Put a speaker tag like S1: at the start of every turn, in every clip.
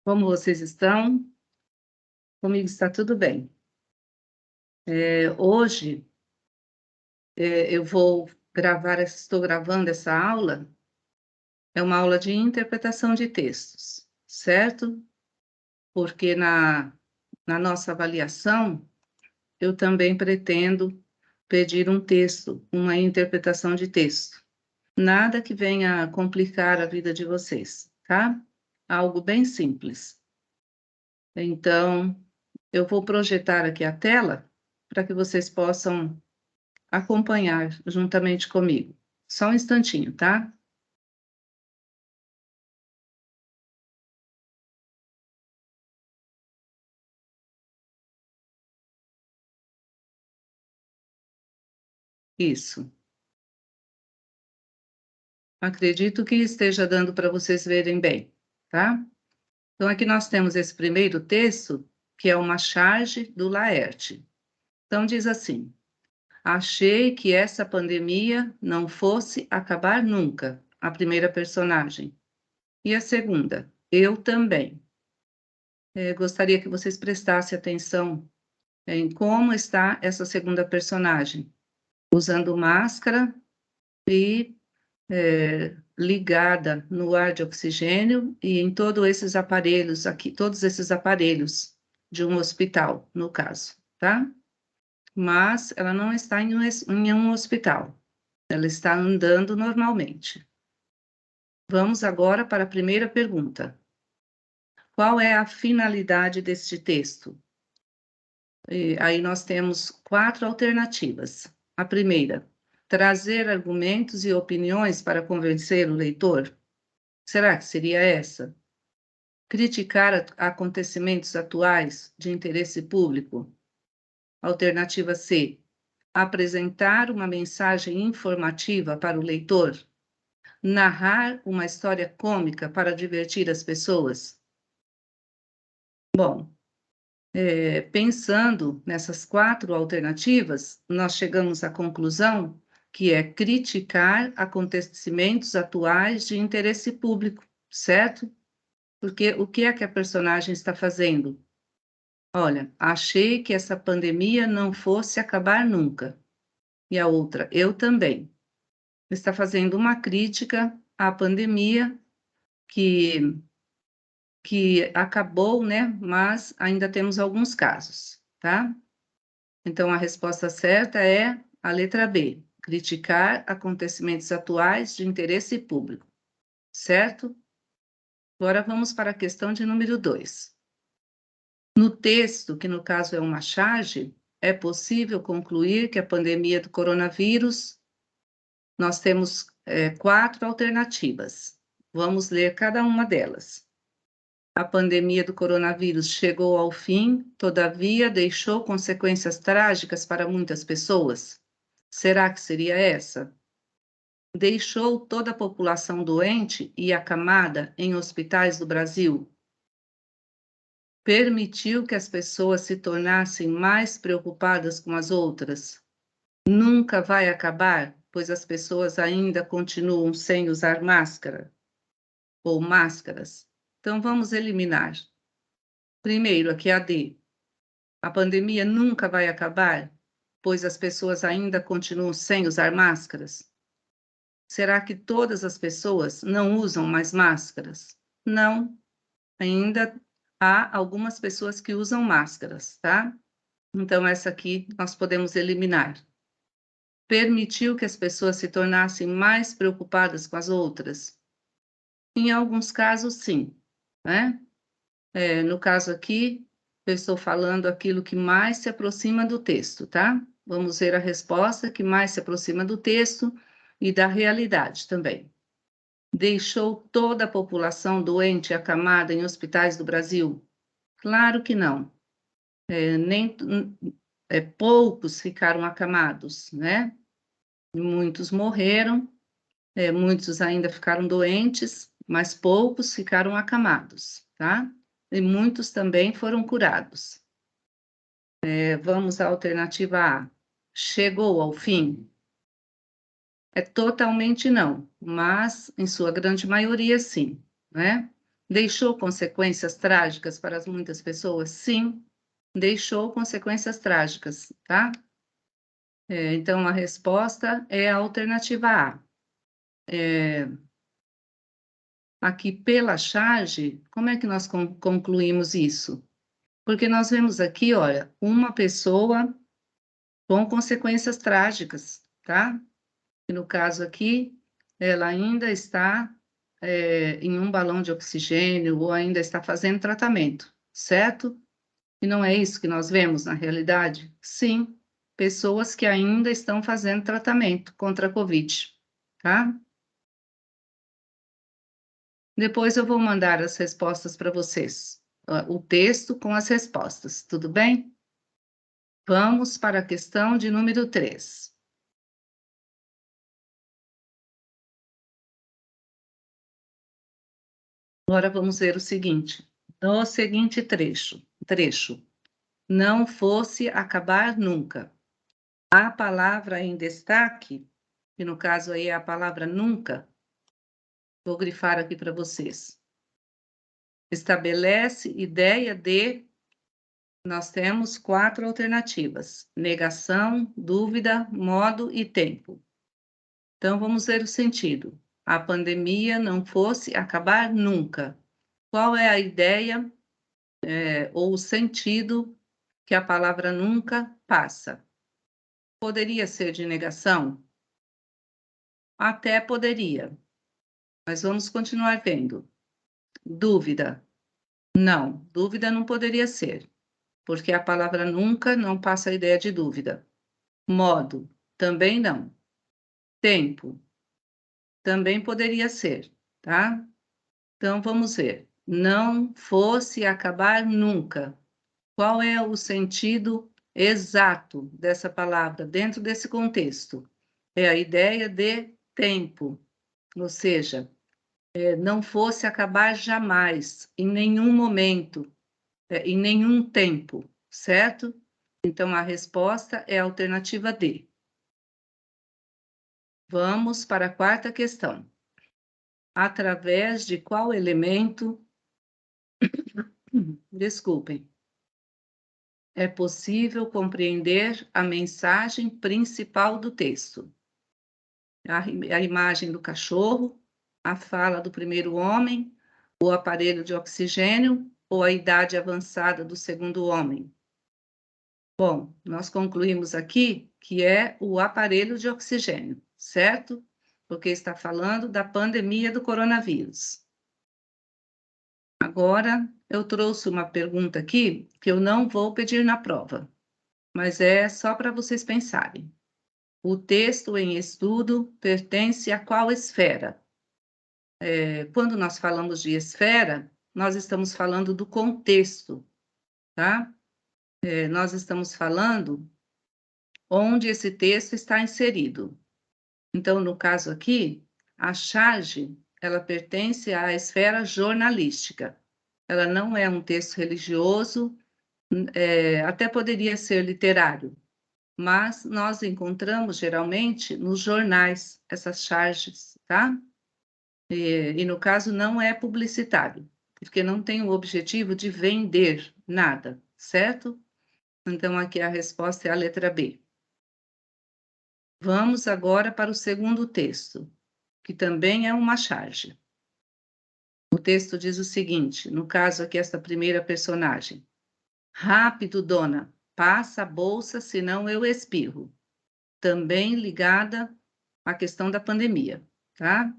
S1: Como vocês estão? Comigo está tudo bem. Hoje, eu vou estou gravando essa aula, é uma aula de interpretação de textos, certo? Porque na nossa avaliação, eu também pretendo pedir um texto, uma interpretação de texto. Nada que venha complicar a vida de vocês, tá? Algo bem simples. Então, eu vou projetar aqui a tela para que vocês possam acompanhar juntamente comigo. Só um instantinho, tá? Isso. Acredito que esteja dando para vocês verem bem, tá? Então, aqui nós temos esse primeiro texto, que é uma charge do Laerte. Então, diz assim: achei que essa pandemia não fosse acabar nunca, a primeira personagem. E a segunda, eu também. Gostaria que vocês prestassem atenção em como está essa segunda personagem, usando máscara e ligada no ar de oxigênio e em todos esses aparelhos aqui, todos esses aparelhos de um hospital, no caso, tá? Mas ela não está em um hospital, ela está andando normalmente. Vamos agora para a primeira pergunta. Qual é a finalidade deste texto? Aí nós temos 4 alternativas. A primeira, trazer argumentos e opiniões para convencer o leitor. Será que seria essa? Criticar acontecimentos atuais de interesse público. Alternativa C, apresentar uma mensagem informativa para o leitor. Narrar uma história cômica para divertir as pessoas. Bom, pensando nessas 4 alternativas, nós chegamos à conclusão que é criticar acontecimentos atuais de interesse público, certo? Porque o que é que a personagem está fazendo? Olha, achei que essa pandemia não fosse acabar nunca. E a outra, eu também. Está fazendo uma crítica à pandemia que acabou, né? Mas ainda temos alguns casos, tá? Então, a resposta certa é a letra B, criticar acontecimentos atuais de interesse público, certo? Agora vamos para a questão de número 2. No texto, que no caso é uma charge, é possível concluir que a pandemia do coronavírus, nós temos 4 alternativas. Vamos ler cada uma delas. A pandemia do coronavírus chegou ao fim, todavia deixou consequências trágicas para muitas pessoas. Será que seria essa? Deixou toda a população doente e acamada em hospitais do Brasil. Permitiu que as pessoas se tornassem mais preocupadas com as outras. Nunca vai acabar, pois as pessoas ainda continuam sem usar máscara ou máscaras. Então, vamos eliminar. Primeiro, aqui a D. A pandemia nunca vai acabar, pois as pessoas ainda continuam sem usar máscaras. Será que todas as pessoas não usam mais máscaras? Não, ainda há algumas pessoas que usam máscaras, tá? Então, essa aqui nós podemos eliminar. Permitiu que as pessoas se tornassem mais preocupadas com as outras? Em alguns casos, sim, né? No caso aqui, eu estou falando aquilo que mais se aproxima do texto, tá? Vamos ver a resposta que mais se aproxima do texto e da realidade também. Deixou toda a população doente e acamada em hospitais do Brasil? Claro que não. Poucos ficaram acamados, né? Muitos morreram, muitos ainda ficaram doentes, mas poucos ficaram acamados, tá? E muitos também foram curados. Vamos à alternativa A. Chegou ao fim? Totalmente não, mas em sua grande maioria sim, né? Deixou consequências trágicas para as muitas pessoas? Sim, deixou consequências trágicas, tá? Então, a resposta é a alternativa A. Aqui, pela charge, como é que nós concluímos isso? Porque nós vemos aqui, olha, uma pessoa com consequências trágicas, tá? E no caso aqui, ela ainda está em um balão de oxigênio ou ainda está fazendo tratamento, certo? E não é isso que nós vemos na realidade? Sim, pessoas que ainda estão fazendo tratamento contra a Covid, tá? Depois eu vou mandar as respostas para vocês, o texto com as respostas, tudo bem? Vamos para a questão de número 3. Agora vamos ver o seguinte, no seguinte trecho, não fosse acabar nunca. A palavra em destaque, que no caso aí é a palavra nunca, vou grifar aqui para vocês. Estabelece ideia de, nós temos 4 alternativas, negação, dúvida, modo e tempo. Então, vamos ver o sentido. A pandemia não fosse acabar nunca. Qual é a ideia ou o sentido que a palavra nunca passa? Poderia ser de negação? Até poderia, mas vamos continuar vendo. Dúvida? Não, dúvida não poderia ser, porque a palavra nunca não passa a ideia de dúvida. Modo? Também não. Tempo? Também poderia ser, tá? Então, vamos ver. Não fosse acabar nunca. Qual é o sentido exato dessa palavra dentro desse contexto? É a ideia de tempo, ou seja, não fosse acabar jamais, em nenhum momento, em nenhum tempo, certo? Então, a resposta é a alternativa D. Vamos para a quarta questão. Através de qual elemento, desculpem, é possível compreender a mensagem principal do texto? A imagem do cachorro, a fala do primeiro homem, o aparelho de oxigênio ou a idade avançada do segundo homem? Bom, nós concluímos aqui que é o aparelho de oxigênio, certo? Porque está falando da pandemia do coronavírus. Agora, eu trouxe uma pergunta aqui que eu não vou pedir na prova, mas é só para vocês pensarem. O texto em estudo pertence a qual esfera? Quando nós falamos de esfera, nós estamos falando do contexto, tá? Nós estamos falando onde esse texto está inserido. Então, no caso aqui, a charge, ela pertence à esfera jornalística. Ela não é um texto religioso, até poderia ser literário, mas nós encontramos geralmente nos jornais essas charges, tá? E no caso não é publicitário, porque não tem o objetivo de vender nada, certo? Então, aqui a resposta é a letra B. Vamos agora para o segundo texto, que também é uma charge. O texto diz o seguinte, no caso aqui, esta primeira personagem. Rápido, dona, passa a bolsa, senão eu espirro. Também ligada à questão da pandemia, tá?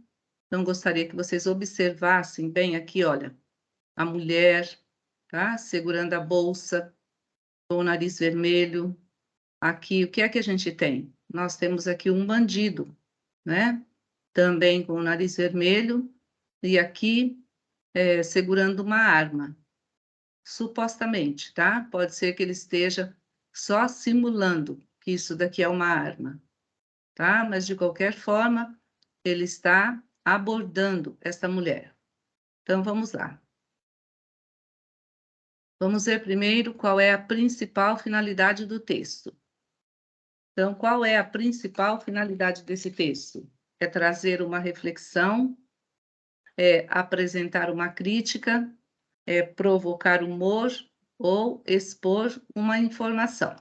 S1: Então, gostaria que vocês observassem bem aqui, olha, a mulher, tá? Segurando a bolsa, com o nariz vermelho. Aqui, o que é que a gente tem? Nós temos aqui um bandido, né? Também com o nariz vermelho, e aqui segurando uma arma, supostamente, tá? Pode ser que ele esteja só simulando que isso daqui é uma arma, tá? Mas, de qualquer forma, ele está abordando essa mulher. Então, vamos lá. Vamos ver primeiro qual é a principal finalidade do texto. Então, qual é a principal finalidade desse texto? É trazer uma reflexão é apresentar uma crítica, é provocar humor ou expor uma informação,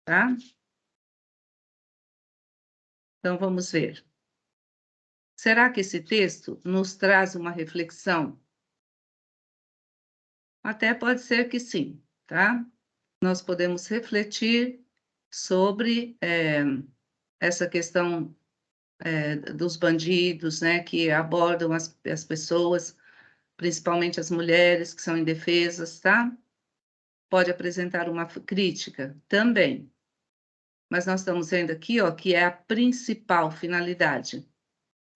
S1: tá? Então, vamos ver. Será que esse texto nos traz uma reflexão? Até pode ser que sim, tá? Nós podemos refletir sobre essa questão dos bandidos, né, que abordam as pessoas, principalmente as mulheres que são indefesas, tá? Pode apresentar uma crítica também, mas nós estamos vendo aqui, ó, que é a principal finalidade.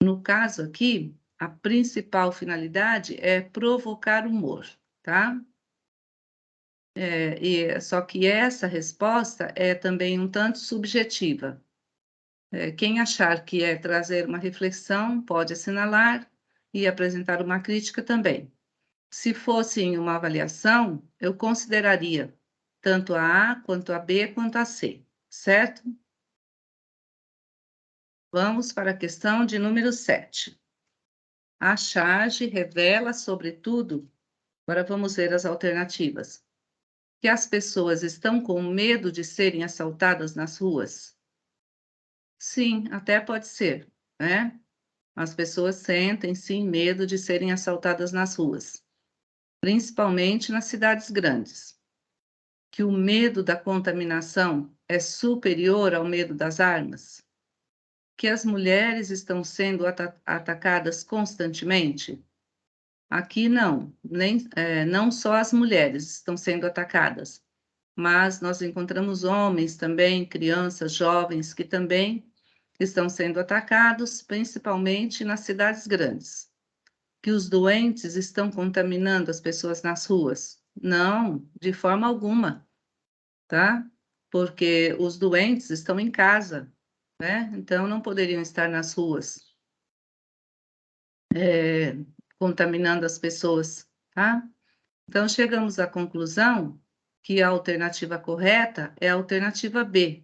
S1: No caso aqui, a principal finalidade é provocar humor, tá? Só que essa resposta é também um tanto subjetiva. Quem achar que é trazer uma reflexão pode assinalar e apresentar uma crítica também. Se fosse em uma avaliação, eu consideraria tanto a A, quanto a B, quanto a C, certo? Vamos para a questão de número 7. A charge revela, sobretudo, agora vamos ver as alternativas, que as pessoas estão com medo de serem assaltadas nas ruas. Sim, até pode ser, né? As pessoas sentem, sim, medo de serem assaltadas nas ruas, principalmente nas cidades grandes. Que o medo da contaminação é superior ao medo das armas? Que as mulheres estão sendo atacadas constantemente? Aqui não, não só as mulheres estão sendo atacadas, mas nós encontramos homens também, crianças, jovens, que também estão sendo atacados, principalmente nas cidades grandes. Que os doentes estão contaminando as pessoas nas ruas? Não, de forma alguma, tá? Porque os doentes estão em casa, né? Então não poderiam estar nas ruas, contaminando as pessoas, tá? Então chegamos à conclusão que a alternativa correta é a alternativa B.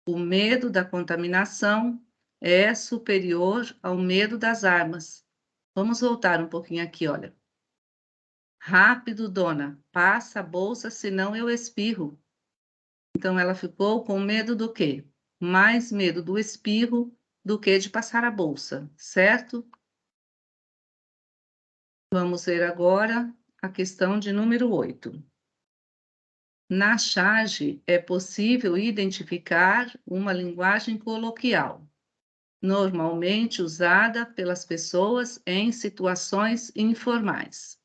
S1: O medo da contaminação é superior ao medo das armas. Vamos voltar um pouquinho aqui, olha. Rápido, dona, passa a bolsa, senão eu espirro. Então, ela ficou com medo do quê? Mais medo do espirro do que de passar a bolsa, certo? Vamos ver agora a questão de número 8. Na charge, é possível identificar uma linguagem coloquial, normalmente usada pelas pessoas em situações informais.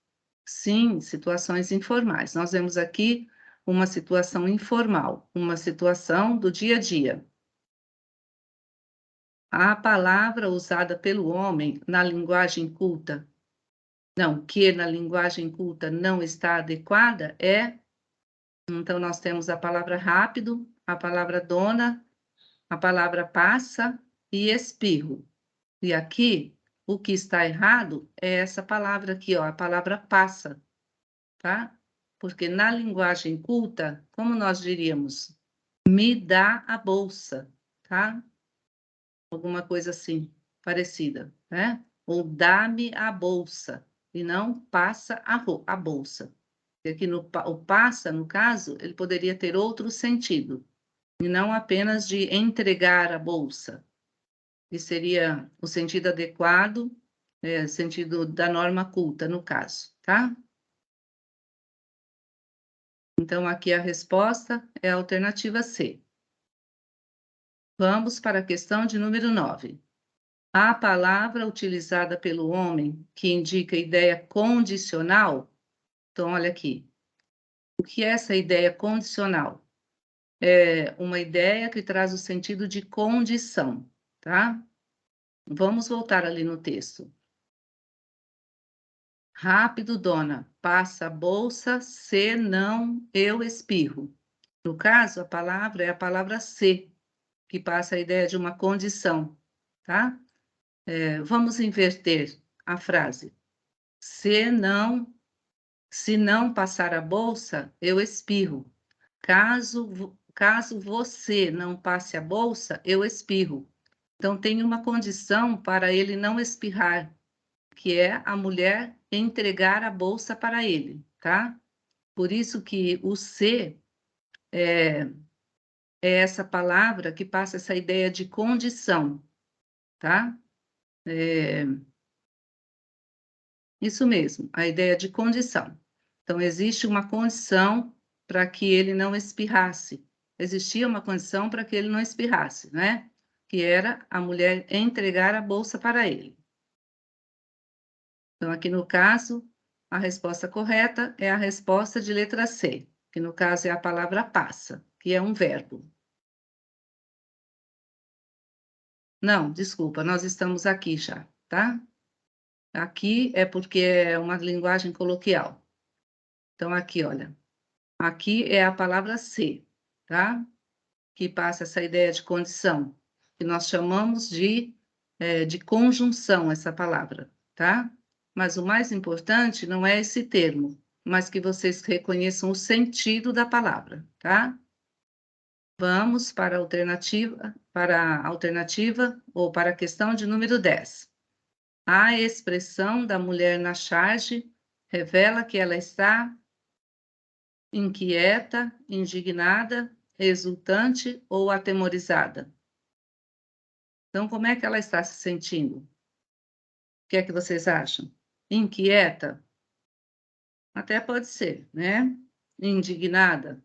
S1: Sim, situações informais. Nós vemos aqui uma situação informal, uma situação do dia a dia. A palavra usada pelo homem na linguagem culta, não, que na linguagem culta não está adequada é, então nós temos a palavra rápido, a palavra dona, a palavra passa e espirro. E aqui, o que está errado é essa palavra aqui, ó, a palavra passa, tá? Porque na linguagem culta, como nós diríamos? Me dá a bolsa, tá? Alguma coisa assim, parecida, né? Ou dá-me a bolsa, e não passa a bolsa. Porque aqui o passa, no caso, ele poderia ter outro sentido, e não apenas de entregar a bolsa, que seria o sentido adequado, sentido da norma culta, no caso, tá? Então, aqui a resposta é a alternativa C. Vamos para a questão de número 9. A palavra utilizada pelo homem que indica ideia condicional, então, olha aqui. O que é essa ideia condicional? É uma ideia que traz o sentido de condição, tá? Vamos voltar ali no texto. Rápido, dona, passa a bolsa, se não eu espirro. No caso, a palavra é a palavra se, que passa a ideia de uma condição, tá? Vamos inverter a frase. Se não passar a bolsa, eu espirro. Caso você não passe a bolsa, eu espirro. Então, tem uma condição para ele não espirrar, que é a mulher entregar a bolsa para ele, tá? Por isso que o se é essa palavra que passa essa ideia de condição, tá? Isso mesmo, a ideia de condição. Então, existe uma condição para que ele não espirrasse. Existia uma condição para que ele não espirrasse, né? Que era a mulher entregar a bolsa para ele. Então, aqui no caso, a resposta correta é a resposta de letra C, que no caso é a palavra passa, que é um verbo. Não, desculpa, nós estamos aqui já, tá? Aqui é porque é uma linguagem coloquial. Então, aqui, olha. Aqui é a palavra ser, tá? Que passa essa ideia de condição, que nós chamamos de conjunção, essa palavra, tá? Mas o mais importante não é esse termo, mas que vocês reconheçam o sentido da palavra, tá? Vamos para a alternativa ou para a questão de número 10. A expressão da mulher na charge revela que ela está inquieta, indignada, exultante ou atemorizada. Então, como é que ela está se sentindo? O que é que vocês acham? Inquieta? Até pode ser, né? Indignada?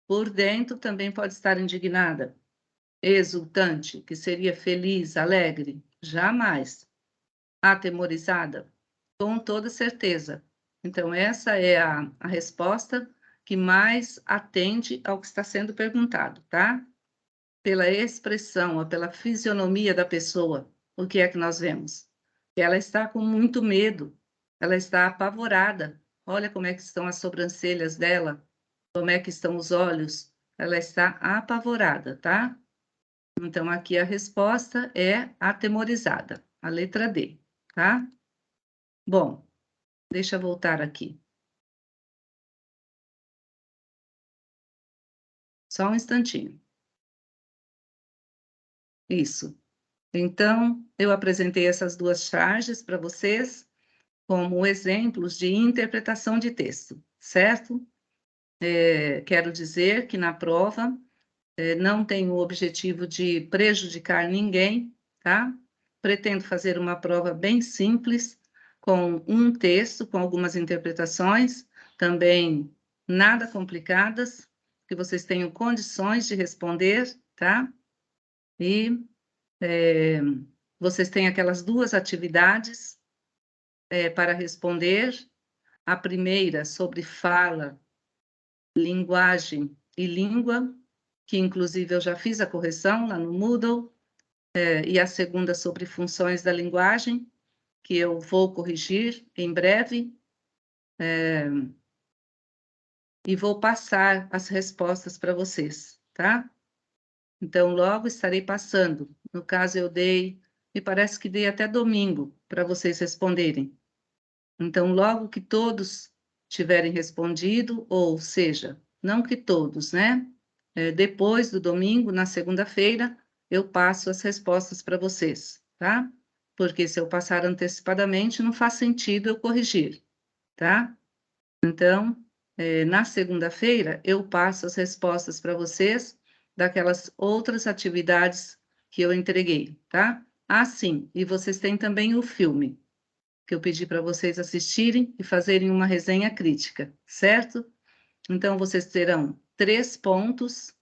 S1: Por dentro também pode estar indignada. Exultante, que seria feliz, alegre? Jamais. Atemorizada? Com toda certeza. Então, essa é a resposta que mais atende ao que está sendo perguntado, tá? Pela expressão, ou pela fisionomia da pessoa, o que é que nós vemos? Ela está com muito medo, ela está apavorada. Olha como é que estão as sobrancelhas dela, como é que estão os olhos. Ela está apavorada, tá? Então, aqui a resposta é atemorizada, a letra D, tá? Bom, deixa eu voltar aqui. Só um instantinho. Isso. Então, eu apresentei essas duas charges para vocês como exemplos de interpretação de texto, certo? Quero dizer que na prova não tenho o objetivo de prejudicar ninguém, tá? Pretendo fazer uma prova bem simples, com um texto, com algumas interpretações, também nada complicadas, que vocês tenham condições de responder, tá? E vocês têm aquelas duas atividades para responder. A primeira sobre fala, linguagem e língua, que inclusive eu já fiz a correção lá no Moodle, e a segunda sobre funções da linguagem, que eu vou corrigir em breve, e vou passar as respostas para vocês, tá? Então, logo estarei passando. No caso, me parece que dei até domingo para vocês responderem. Então, logo que todos tiverem respondido, ou seja, não que todos, né? Depois do domingo, na segunda-feira, eu passo as respostas para vocês, tá? Porque se eu passar antecipadamente, não faz sentido eu corrigir, tá? Então, na segunda-feira, eu passo as respostas para vocês daquelas outras atividades que eu entreguei, tá? Ah, sim, e vocês têm também o filme que eu pedi para vocês assistirem e fazerem uma resenha crítica, certo? Então, vocês terão 3 pontos,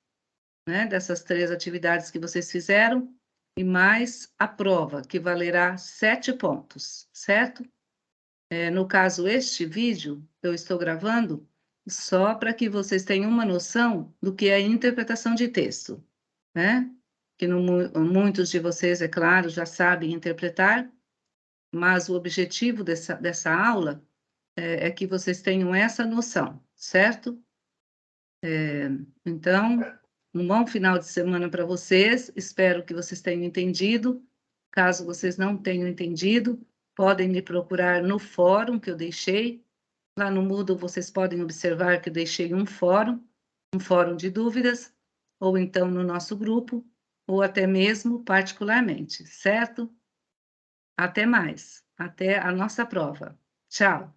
S1: né, dessas 3 atividades que vocês fizeram, e mais a prova, que valerá 7 pontos, certo? No caso, este vídeo, eu estou gravando só para que vocês tenham uma noção do que é interpretação de texto, né? Que muitos de vocês, é claro, já sabem interpretar, mas o objetivo dessa aula é que vocês tenham essa noção, certo? Então, um bom final de semana para vocês, espero que vocês tenham entendido. Caso vocês não tenham entendido, podem me procurar no fórum que eu deixei. Lá no Moodle vocês podem observar que eu deixei um fórum de dúvidas, ou então no nosso grupo, ou até mesmo particularmente, certo? Até mais! Até a nossa prova. Tchau!